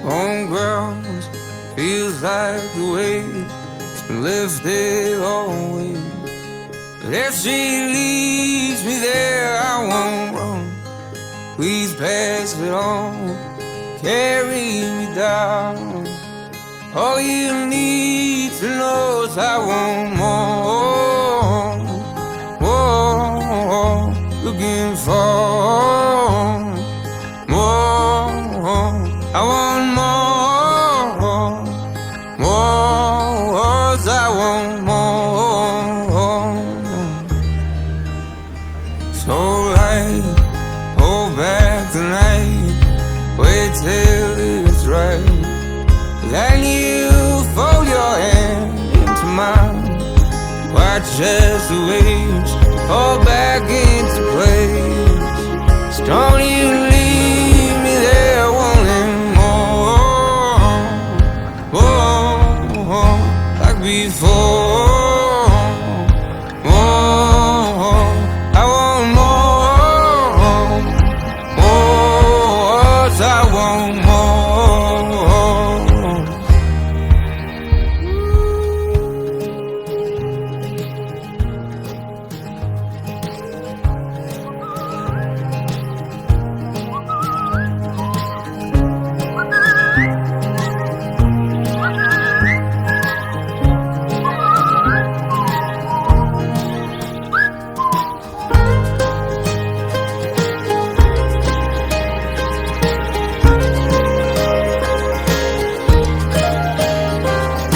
on ground. Feels like the weight's been lifted always. But if she leaves me there, I won't run. Please pass it on, carry me down. All you need to know is I want more, more, looking for more. I want more, more, I want more. So light, hold back the night, wait till it's right. Then you fold your hand into mine. Watch as the waves fall back into place. So don't you leave me there wanting more, more, like before. More, I want more, more, I want more.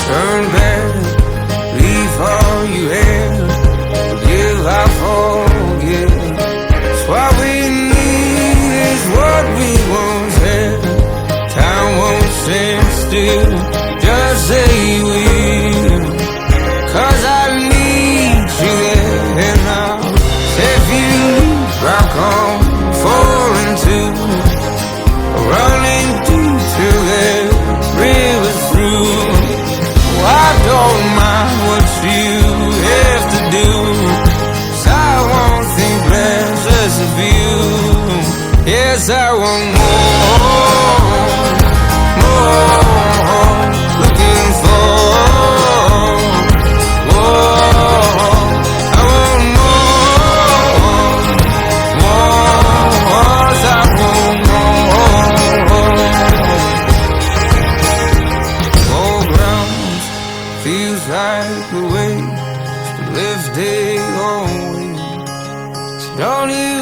Turn back, leave all you had. Forgive, I forget. It's what we need, is what we once had. Time won't stand still, just say you will. 'Cause I need you there now. If you rock on, falling to, running deep till there's rivers through. I don't mind what you have to do, 'cause I won't think less of you. Yes, I want more, more, looking for more. I want more, more, I want more. More ground feels like the weight's been lifted always. So don't you